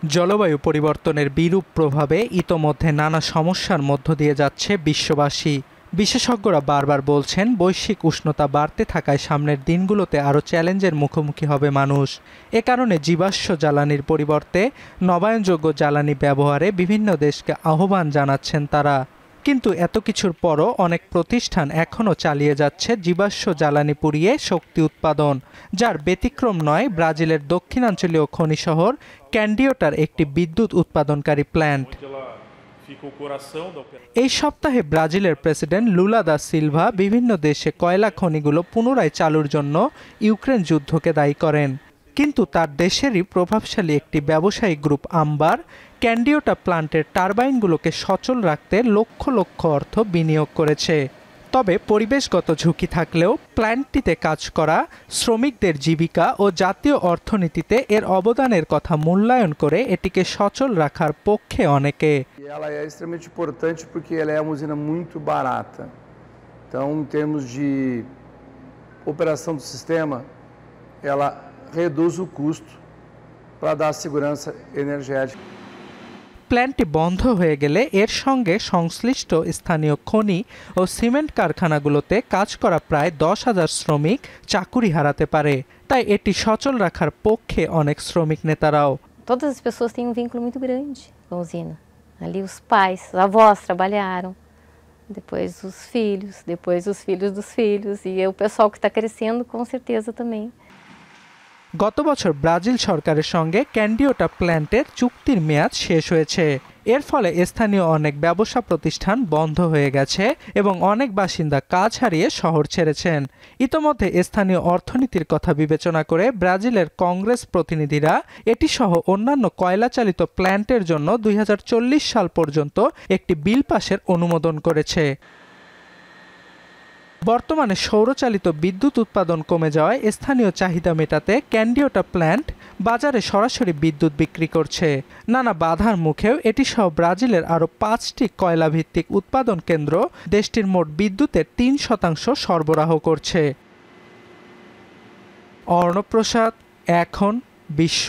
জলবায়ু পরিবর্তনের বিরূপ প্রভাবে ইতোমধ্যে নানা সমস্যার মধ্য দিয়ে যাচ্ছে বিশ্ববাসী। বিশেষজ্ঞরা বারবার বলছেন, বৈশ্বিক উষ্ণতা বাড়তে থাকায় সামনের দিনগুলোতে আরও চ্যালেঞ্জের মুখোমুখি হবে মানুষ। এ কারণে জীবাশ্ম জ্বালানির পরিবর্তে নবায়নযোগ্য জ্বালানি ব্যবহারে বিভিন্ন দেশকে আহ্বান জানাচ্ছেন তারা। কিন্তু এত কিছুর পরও অনেক প্রতিষ্ঠান এখনও চালিয়ে যাচ্ছে জীবাশ্ম জ্বালানি পুড়িয়ে শক্তি উৎপাদন, যার ব্যতিক্রম নয় ব্রাজিলের দক্ষিণাঞ্চলীয় খনি শহর ক্যান্ডিওটার একটি বিদ্যুৎ উৎপাদনকারী প্ল্যান্ট। এই সপ্তাহে ব্রাজিলের প্রেসিডেন্ট লুলা দা সিলভা বিভিন্ন দেশে কয়লা খনিগুলো পুনরায় চালুর জন্য ইউক্রেন যুদ্ধকে দায়ী করেন। কিন্তু তার দেশেরই প্রভাবশালী একটি ব্যবসায়িক গ্রুপ আম্বার ক্যান্ডিওটা প্ল্যান্টের টারবাইনগুলোকে সচল রাখতে লক্ষ লক্ষ অর্থ বিনিয়োগ করেছে। তবে পরিবেশগত ঝুঁকি থাকলেও প্ল্যান্টটিতে কাজ করা শ্রমিকদের জীবিকা ও জাতীয় অর্থনীতিতে এর অবদানের কথা মূল্যায়ন করে এটিকে সচল রাখার পক্ষে অনেকে। Ela é extremamente importante porque ela é uma usina muito barata. Então, em termos de operação do sistema, ela reduz o custo para dar segurança energética. প্ল্যান্টটি বন্ধ হয়ে গেলে এর সঙ্গে সংশ্লিষ্ট স্থানীয় খনি ও সিমেন্ট কারখানাগুলোতে কাজ করা প্রায় 10,000 শ্রমিক চাকুরি হারাতে পারে। তাই এটি সচল রাখার পক্ষে অনেক শ্রমিক নেতারাও। Todas as pessoas têm vínculo muito grande com a usina. Ali os pais, os avós trabalharam, depois os filhos dos filhos e o pessoal que está crescendo com certeza também. গত বছর ব্রাজিল সরকারের সঙ্গে ক্যান্ডিওটা প্ল্যান্টের চুক্তির মেয়াদ শেষ হয়েছে। এর ফলে স্থানীয় অনেক ব্যবসা প্রতিষ্ঠান বন্ধ হয়ে গেছে এবং অনেক বাসিন্দা কাজ হারিয়ে শহর ছেড়েছেন। ইতোমধ্যে স্থানীয় অর্থনীতির কথা বিবেচনা করে ব্রাজিলের কংগ্রেস প্রতিনিধিরা এটি সহ অন্যান্য কয়লা চালিত প্ল্যান্টের জন্য 2040 সাল পর্যন্ত একটি বিল পাসের অনুমোদন করেছে। বর্তমানে সৌরচালিত বিদ্যুৎ উৎপাদন কমে যাওয়ায় স্থানীয় চাহিদা মেটাতে ক্যান্ডিওটা প্ল্যান্ট বাজারে সরাসরি বিদ্যুৎ বিক্রি করছে। নানা বাধার মুখেও এটি সহ ব্রাজিলের আরও 5টি কয়লাভিত্তিক উৎপাদন কেন্দ্র দেশটির মোট বিদ্যুতের 3% সরবরাহ করছে। অর্ণব প্রসাদ, এখন বিশ্ব।